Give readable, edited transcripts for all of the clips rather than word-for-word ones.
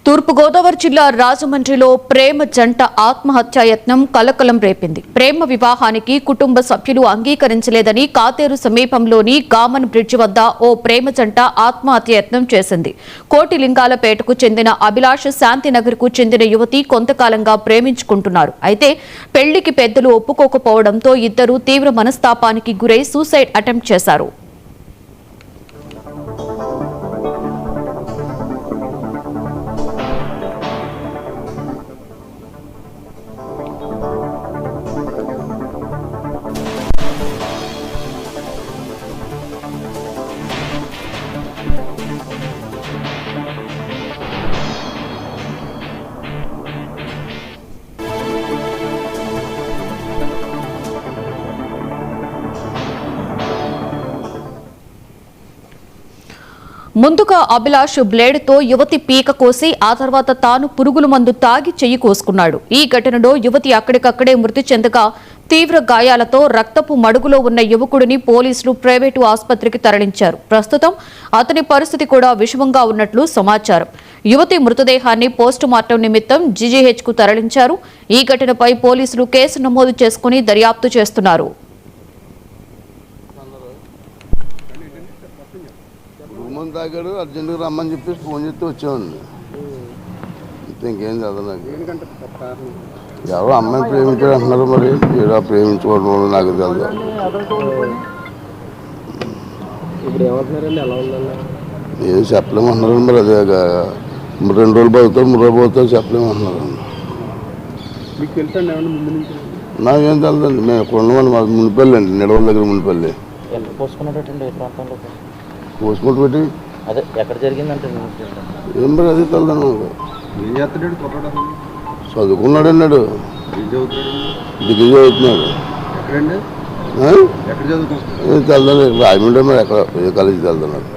తూర్పుగోదావరి జిల్లా రాజమండ్రిలో ప్రేమ జంట ఆత్మహత్యాయత్నం కలకలం రేపింది. ప్రేమ వివాహానికి కుటుంబ సభ్యులు అంగీకరించలేదని కాతేరు సమీపంలోని గామన్ బ్రిడ్జి వద్ద ఓ ప్రేమ జంట ఆత్మహత్యాయత్నం చేసింది. కోటిలింగాలపేటకు చెందిన అభిలాష్ శాంతినగర్కు చెందిన యువతి కొంతకాలంగా ప్రేమించుకుంటున్నారు. అయితే పెళ్లికి పెద్దలు ఒప్పుకోకపోవడంతో ఇద్దరు తీవ్ర మనస్తాపానికి గురై సూసైడ్ అటెంప్ట్ చేశారు. ముందుగా అభిలాష్ బ్లేడ్తో యువతి పీక కోసి ఆ తర్వాత తాను పురుగుల మందు తాగి చెయ్యి కోసుకున్నాడు. ఈ ఘటనలో యువతి అక్కడికక్కడే మృతి చెందగా తీవ్ర గాయాలతో రక్తపు మడుగులో ఉన్న యువకుడిని పోలీసులు ప్రైవేటు ఆసుపత్రికి తరలించారు. ప్రస్తుతం అతని పరిస్థితి కూడా విషమంగా ఉన్నట్లు సమాచారం. యువతి మృతదేహాన్ని పోస్టుమార్టం నిమిత్తం జీజీహెచ్కు తరలించారు. ఈ ఘటనపై పోలీసులు కేసు నమోదు చేసుకుని దర్యాప్తు చేస్తున్నారు. తాగాడు అర్జెంటుగా రమ్మని చెప్పేసి ఫోన్ చేస్తే వచ్చామండి. ఇంకేం చదవలేదు. ఎవరో అమ్మాయిని ప్రేమించాడు అంటున్నారు. మరి ఏదో ప్రేమించుకోవడం వల్ల నాకు తెలియదు. ఏం చెప్పలేమంటున్నారు. మరి అదే 2 రోజులు పోతారు 3 రోజులు పోతారు చెప్పలేమంటున్నారు. నాకేం తెలియదండి. మేము ఇక్కడ ఉన్నామని మాకు మునిపల్లి అండి, నిడవల దగ్గర మునిపల్లి. పోస్ట్మార్టం పెట్టి అదే ఎక్కడ జరిగిందంటే ఏం మరి అదే తెలదాను. చదువుకున్నాడు అన్నాడు. డిగ్రీ చదువుతున్నాడు. తెలదాను. రాజమండ్రి మరి ఎక్కడ ఏ కాలేజీ తెలదన్నాడు.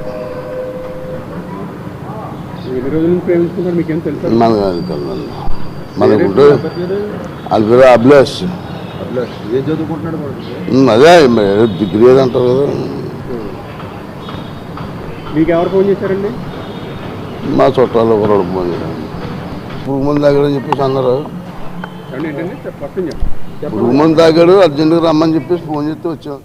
మనకు అది తెలదండి. మనకుంటే వాళ్ళ పేరు అభిలాష్. అదే డిగ్రీ అది అంటారు కదా. మీకు ఎవరు ఫోన్ చేశారండి? మా చుట్టాలు ఒకరు ఫోన్ చేశారు. పురుగు మందు తాగాడని చెప్పేసి అన్నారు. ఏంటండి పురుగు మందు తాగాడు అర్జెంటుగా రమ్మని చెప్పేసి ఫోన్ చేస్తే వచ్చాం.